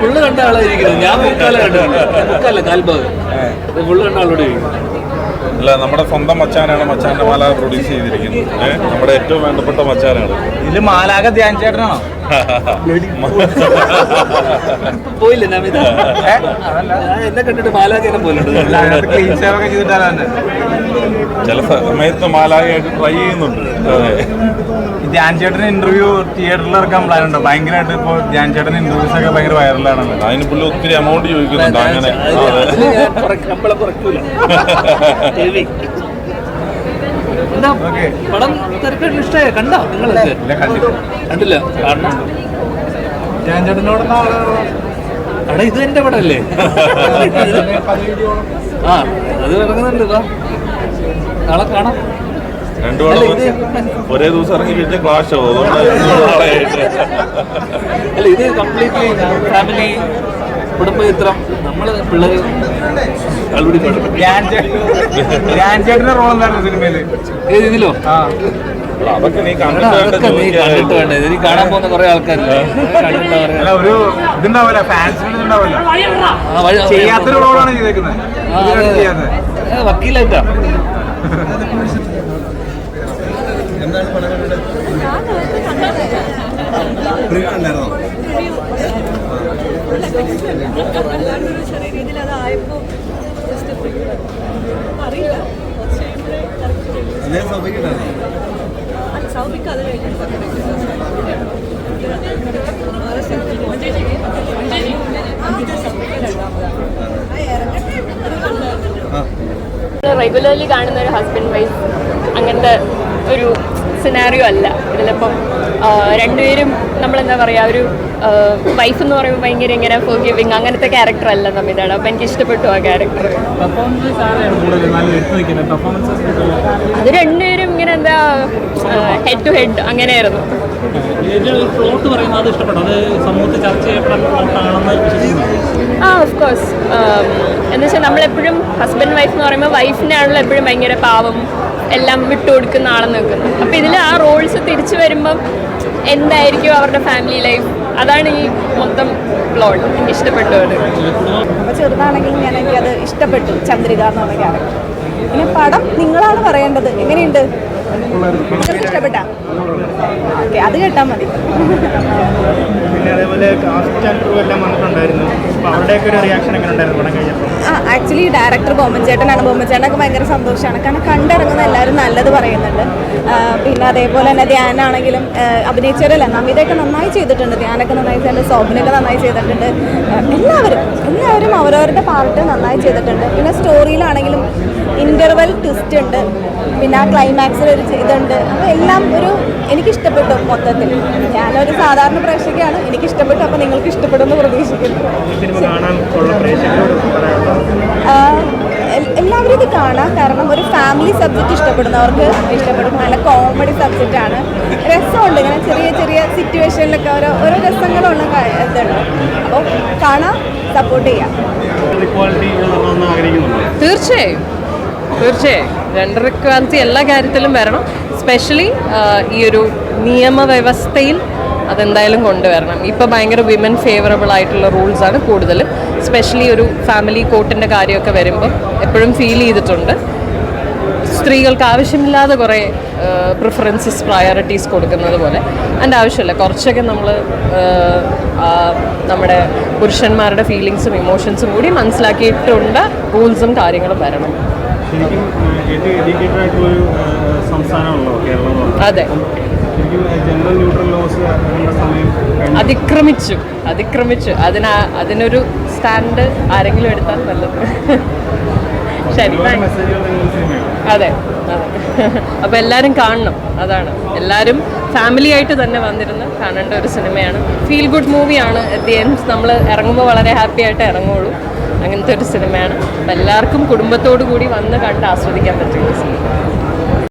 Full കണ്ട ആളായിരിക്കുന്നത്. ഞാൻ മുക്കാല കാൽഭാഗം ഫുള്ള് കണ്ട ആളോട് ചോദിക്കും. അല്ല, നമ്മുടെ സ്വന്തം മച്ചാനാണ് മച്ചാന്റെ മാലാക പ്രൊഡ്യൂസ് ചെയ്തിരിക്കുന്നത്. നമ്മുടെ ഏറ്റവും വേണ്ടപ്പെട്ട മച്ചാനാണ്. ഇതില് മാലാക ധ്യാൻ ചേട്ടനാണോ? പോയില്ല എന്നെ കണ്ടിട്ട് മാലാഖേനെ പോലുണ്ട്. ചില സമയത്ത് മാലാഖയായിട്ട് ട്രൈ ചെയ്യുന്നുണ്ട്. ധ്യാൻ ചേട്ടന് ഇന്റർവ്യൂ തിയേറ്ററിൽ ഇറക്കാൻ പ്ലാൻ ഉണ്ടോ? ഭയങ്കരമായിട്ട് ഇപ്പൊ ധ്യാൻ ചേട്ടൻ ഇന്റർവ്യൂസ് ഒക്കെ ഭയങ്കര വൈറലാണല്ലോ. അതിന് പുള്ളി ഒത്തിരി എമൗണ്ട് ചോദിക്കുന്നുണ്ട്. അങ്ങനെ ശമ്പളം കുറയ്ക്കൂല. പടം തിരക്കായിട്ട് ഇഷ്ടമായ കണ്ടോ നിങ്ങളൊക്കെ? കണ്ടില്ല. കാരണം ധ്യാൻ ചേട്ടനോടൊന്നും എടാ ഇത് എന്റെ പടമല്ലേ? ആ അത് ഇറങ്ങുന്നുണ്ട്. നാളെ കാണാം. രണ്ടു ഒരേ ദിവസം ഇറങ്ങി കഴിഞ്ഞാൽ ക്ലാഷ് ആവും. അല്ല ഇത് കംപ്ലീറ്റ്ലി ഫാമിലി കുടുംബചിത്രം. നമ്മള് പിള്ളേര് കളുടി ധ്യാൻ ചേട്ടന്റെ റോൾ എന്താണ് സിനിമയില്? ഇതിലോ? അതൊക്കെ നീ കണ്ടിട്ട് വേണ്ട. എനിക്ക് കാണാൻ പോകുന്ന കുറെ ആൾക്കാരില്ലേ? ഒരു ഇതുണ്ടാവില്ല, ഫാൻസിന് ഉണ്ടാവില്ല. ചെയ്യാത്തൊരു റോളാണ് ചെയ്തേക്കുന്നത്. വക്കീലായിട്ടാ. എന്താണ് പടങ്ങളുടെ ചെറിയ രീതിയിൽ അതായപ്പോ അറിയില്ല. സൗബിക്ക് അത് റെഗുലർലി കാണുന്ന ഒരു ഹസ്ബൻഡ് വൈഫ് അങ്ങനത്തെ ഒരു സിനാറിയോ അല്ല ഇതിലിപ്പം. രണ്ടുപേരും നമ്മളെന്താ പറയുക, ഒരു വൈഫ് എന്ന് പറയുമ്പോൾ ഭയങ്കര ഇങ്ങനെ ഫോർഗിവിങ് അങ്ങനത്തെ ക്യാരക്ടർ അല്ല നമ്മിതാണ്. അപ്പം എനിക്ക് ഇഷ്ടപ്പെട്ടു ആ ക്യാരക്ടർ. അത് രണ്ടുപേരും ഇങ്ങനെ എന്താ ഹെഡ് ടു ഹെഡ് അങ്ങനെയായിരുന്നു. ആ ഓഫ് കോഴ്സ്. എന്ന് വെച്ചാൽ നമ്മളെപ്പോഴും ഹസ്ബൻഡ് വൈഫ് എന്ന് പറയുമ്പോൾ വൈഫിനാണല്ലോ എപ്പോഴും ഭയങ്കര പാവം, എല്ലാം വിട്ടുകൊടുക്കുന്ന ആളെന്ന് വെക്കുന്നു. അപ്പോൾ ഇതിൽ ആ റോൾസ് തിരിച്ചു വരുമ്പം എന്തായിരിക്കും അവരുടെ ഫാമിലി ലൈഫ്, അതാണ് ഈ മൊത്തം പ്ലോട്ട്. എനിക്ക് ഇഷ്ടപ്പെട്ടു അത്. അപ്പോൾ ചെറുതാണെങ്കിലും എനിക്കത് ഇഷ്ടപ്പെട്ടു, ചന്ദ്രിക എന്ന് പറഞ്ഞ ക്യാരക്ടർ. പിന്നെ പടം നിങ്ങളാണ് പറയേണ്ടത്. എങ്ങനെയുണ്ട്? നിങ്ങൾക്ക് ഇഷ്ടപ്പെട്ടാ? ഓക്കെ, അത് കേട്ടാൽ മതി. പിന്നെ അതേപോലെ കാസ്റ്റ് ആൻഡ് ക്രൂ എല്ലാം വന്നിട്ടുണ്ടായിരുന്നു. അപ്പോൾ അവരുടെയൊക്കെ ഒരു റിയാക്ഷൻ എങ്ങനെ ഉണ്ടായിരുന്നു പടം കഴിഞ്ഞപ്പോൾ? ആക്ച്വലി ഡയറക്ടർ ബോമൻ ചേട്ടനാണ്. ബോമൻ ചേട്ടനൊക്കെ ഭയങ്കര സന്തോഷമാണ്, കാരണം കണ്ടിറങ്ങുന്ന എല്ലാവരും നല്ലത് പറയുന്നുണ്ട്. പിന്നെ അതേപോലെ തന്നെ ധ്യാനാണെങ്കിലും അഭിനയിച്ചവരല്ല, നമിതയൊക്കെ നന്നായി ചെയ്തിട്ടുണ്ട്, ധ്യാനൊക്കെ നന്നായി ചെയ്തിട്ടുണ്ട്, സോബിനൊക്കെ നന്നായി ചെയ്തിട്ടുണ്ട്. എല്ലാവരും അവരവരുടെ പാർട്ട് നന്നായി ചെയ്തിട്ടുണ്ട്. പിന്നെ സ്റ്റോറിയിലാണെങ്കിലും ഇൻ്റർവെൽ ട്വിസ്റ്റ് ഉണ്ട്, പിന്നെ ആ ക്ലൈമാക്സിൽ ഒരു ഇതുണ്ട്. അപ്പോൾ എല്ലാം എനിക്കിഷ്ടപ്പെട്ടു മൊത്തത്തിൽ. ഞാനൊരു സാധാരണ പ്രേക്ഷകയാണ്, എനിക്കിഷ്ടപ്പെട്ടു. അപ്പോൾ നിങ്ങൾക്ക് ഇഷ്ടപ്പെടുമെന്ന് പ്രതീക്ഷിക്കുന്നു. എല്ലാവരും ഇത് കാണാം, കാരണം ഒരു ഫാമിലി സബ്ജക്റ്റ് ഇഷ്ടപ്പെടുന്നവർക്ക് ഇഷ്ടപ്പെടും. നല്ല കോമഡി സബ്ജക്റ്റാണ്, രസമുണ്ട്. ഇങ്ങനെ ചെറിയ ചെറിയ സിറ്റുവേഷനിലൊക്കെ ഓരോ രസങ്ങളുള്ള ഇതുണ്ട്. അപ്പോൾ കാണാം, സപ്പോർട്ട് ചെയ്യാം. തീർച്ചയായും ജെൻഡർ ഇക്വാലിറ്റി എല്ലാ കാര്യത്തിലും വരണം. സ്പെഷ്യലി ഈ ഒരു നിയമവ്യവസ്ഥയിൽ അതെന്തായാലും കൊണ്ടുവരണം. ഇപ്പോൾ ഭയങ്കര വിമൻ ഫേവറബിൾ ആയിട്ടുള്ള റൂൾസാണ് കൂടുതൽ. സ്പെഷ്യലി ഒരു ഫാമിലി കോർട്ടിൻ്റെ കാര്യമൊക്കെ വരുമ്പോൾ എപ്പോഴും ഫീൽ ചെയ്തിട്ടുണ്ട് സ്ത്രീകൾക്ക് ആവശ്യമില്ലാതെ കുറേ പ്രിഫറൻസസ് പ്രയോറിറ്റീസ് കൊടുക്കുന്നത് പോലെ അതിൻ്റെ ആവശ്യമില്ല. കുറച്ചൊക്കെ നമ്മൾ നമ്മുടെ പുരുഷന്മാരുടെ ഫീലിങ്സും ഇമോഷൻസും കൂടി മനസ്സിലാക്കിയിട്ടുണ്ട് റൂൾസും കാര്യങ്ങളും വരണം. അതെ, അതിക്രമിച്ചു അതിനൊരു സ്റ്റാൻഡ് ആരെങ്കിലും എടുത്താൽ നല്ലത്. ശരി, അതെ. അപ്പോൾ എല്ലാവരും കാണണം. അതാണ്, എല്ലാവരും ഫാമിലി ആയിട്ട് തന്നെ വന്നിരുന്ന് കാണേണ്ട ഒരു സിനിമയാണ്. ഫീൽ ഗുഡ് മൂവിയാണ്. അറ്റ് ദി എൻഡ് നമ്മൾ ഇറങ്ങുമ്പോൾ വളരെ ഹാപ്പി ആയിട്ട് ഇറങ്ങുള്ളൂ. അങ്ങനത്തെ ഒരു സിനിമയാണ്. അപ്പം എല്ലാവർക്കും കുടുംബത്തോടു കൂടി വന്ന് കണ്ട് ആസ്വദിക്കാൻ പറ്റുന്ന സിനിമ.